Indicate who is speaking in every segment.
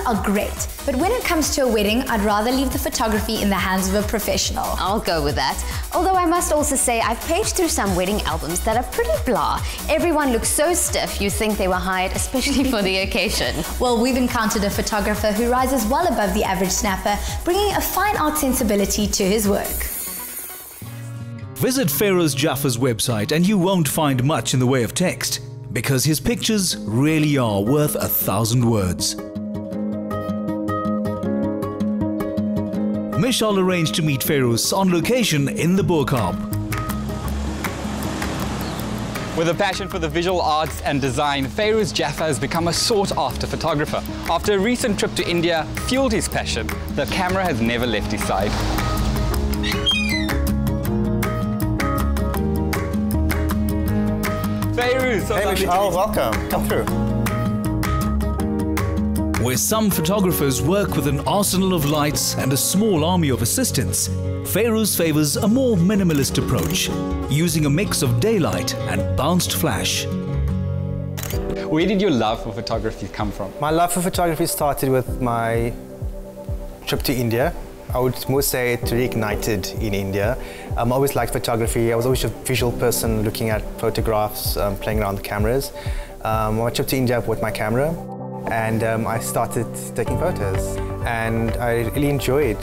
Speaker 1: are great, but when it comes to a wedding, I'd rather leave the photography in the hands of a professional.
Speaker 2: I'll go with that. Although I must also say I've paged through some wedding albums that are pretty blah. Everyone looks so stiff you think they were hired especially for the occasion.
Speaker 1: Well, we've encountered a photographer who rises well above the average snapper, bringing a fine art sensibility to his work.
Speaker 3: Visit Fayros Jaffer's website and you won't find much in the way of text, because his pictures really are worth 1,000 words. Mishal arranged to meet Fayros on location in the Burkab.
Speaker 4: With a passion for the visual arts and design, Fayros Jaffer has become a sought-after photographer. After a recent trip to India fueled his passion, the camera has never left his side. Fayros,
Speaker 5: hey Mishal, welcome. Come through.
Speaker 3: Where some photographers work with an arsenal of lights and a small army of assistants, Fayros favors a more minimalist approach, using a mix of daylight and bounced flash.
Speaker 4: Where did your love for photography come from?
Speaker 5: My love for photography started with my trip to India. I would more say it reignited in India. I always liked photography. I was always a visual person looking at photographs, playing around the cameras. I trip to India with my camera and I started taking photos. And I really enjoyed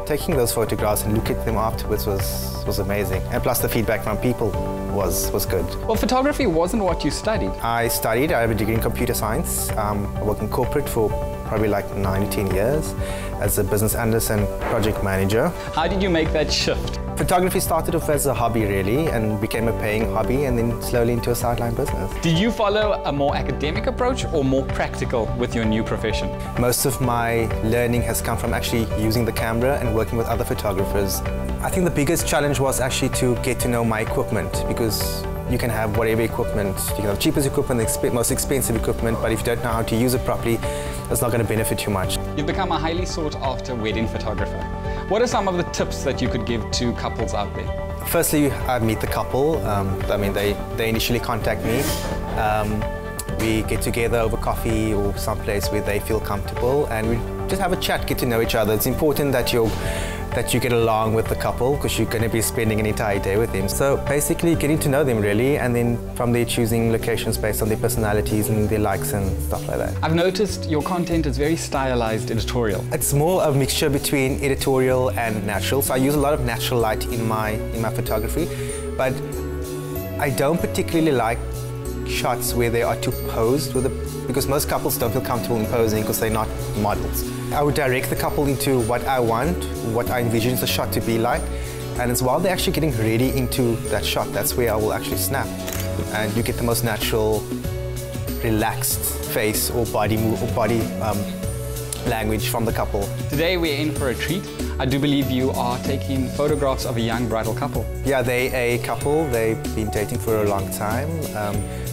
Speaker 5: taking those photographs, and looking at them afterwards was amazing. And plus the feedback from people was good.
Speaker 4: Well, photography wasn't what you studied.
Speaker 5: I have a degree in computer science. I worked in corporate for probably like 9 to 10 years as a business analyst and project manager.
Speaker 4: How did you make that shift?
Speaker 5: Photography started off as a hobby really and became a paying hobby, and then slowly into a sideline business.
Speaker 4: Did you follow a more academic approach or more practical with your new profession?
Speaker 5: Most of my learning has come from actually using the camera and working with other photographers. I think the biggest challenge was actually to get to know my equipment, because you can have whatever equipment, you can have the cheapest equipment, the most expensive equipment, but if you don't know how to use it properly, it's not going to benefit you much.
Speaker 4: You've become a highly sought-after wedding photographer. What are some of the tips that you could give to couples out there?
Speaker 5: Firstly, I meet the couple. They initially contact me. We get together over coffee or someplace where they feel comfortable, and we just have a chat, get to know each other. It's important that you get along with the couple, because you're going to be spending an entire day with them. So basically getting to know them really, and then from there choosing locations based on their personalities and their likes and stuff like that.
Speaker 4: I've noticed your content is very stylized editorial.
Speaker 5: It's more a mixture between editorial and natural. So I use a lot of natural light in my photography, but I don't particularly like shots where they are too posed because most couples don't feel comfortable in posing because they're not models. I would direct the couple into what I want, what I envision the shot to be like, and it's while they're actually getting ready into that shot, that's where I will actually snap. And you get the most natural, relaxed face or body language from the couple. Today we're in for a treat. I do believe you are taking photographs of a young bridal couple. Yeah, they're a couple. They've been dating for a long time.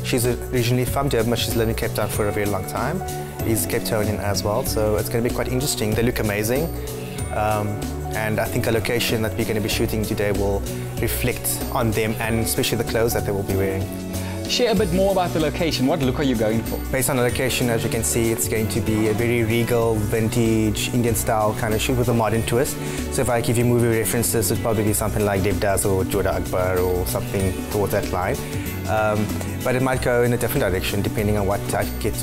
Speaker 5: She's originally from Durban, but she's lived in Cape Town for a very long time. He's Cape Townian as well, so it's going to be quite interesting. They look amazing, and I think the location that we're going to be shooting today will reflect on them, and especially the clothes that they will be wearing. Share a bit more about the location. What look are you going for? Based on the location, as you can see, it's going to be a very regal, vintage, Indian-style kind of shoot with a modern twist. So if I give you movie references, it'd probably be something like Devdas or Jodha Akbar or something towards that line. But it might go in a different direction depending on what I get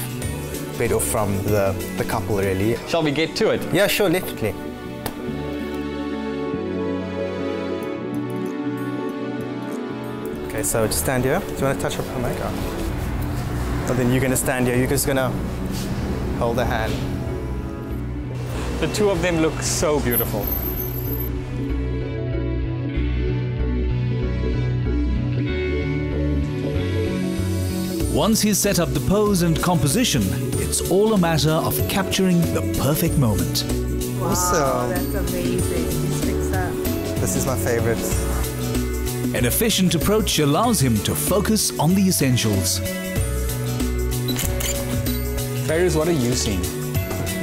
Speaker 5: bit off from the couple, really. Shall we get to it? Yeah, sure, definitely. Okay, so just stand here. Do you want to touch up her makeup? So then you're going to stand here. You're just going to hold the hand. The two of them look so beautiful.
Speaker 3: Once he's set up the pose and composition, it's all a matter of capturing the perfect moment.
Speaker 6: Wow, awesome. That's amazing.
Speaker 5: This is my favorite.
Speaker 3: An efficient approach allows him to focus on the essentials.
Speaker 4: Fayros, what are you seeing?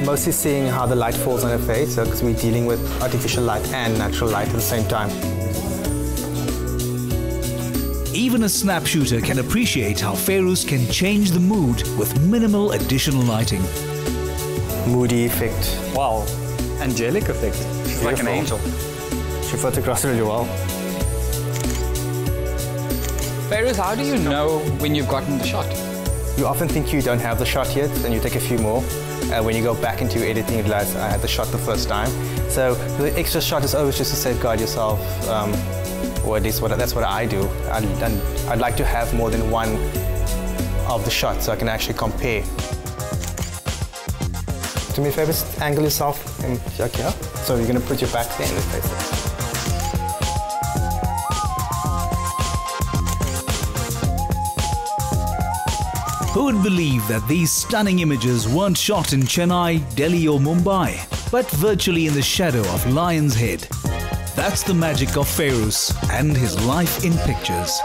Speaker 5: Mostly seeing how the light falls on her face, because we're dealing with artificial light and natural light at the same time.
Speaker 3: Even a snap shooter can appreciate how Fayros can change the mood with minimal additional lighting.
Speaker 5: moody effect.
Speaker 4: Wow, angelic effect. She's like an angel.
Speaker 5: She photographs really well.
Speaker 4: Fayros, how do you know when you've gotten the shot?
Speaker 5: You often think you don't have the shot yet, and you take a few more. When you go back into editing, you realize I had the shot the first time. So the extra shot is always just to safeguard yourself, or at least that's what I do. I'd like to have more than one of the shots so I can actually compare. Do me a favor, angle yourself and check here. So you're going to put your back there and then face it.
Speaker 3: Who would believe that these stunning images weren't shot in Chennai, Delhi or Mumbai, but virtually in the shadow of Lion's Head? That's the magic of Fayros and his life in pictures.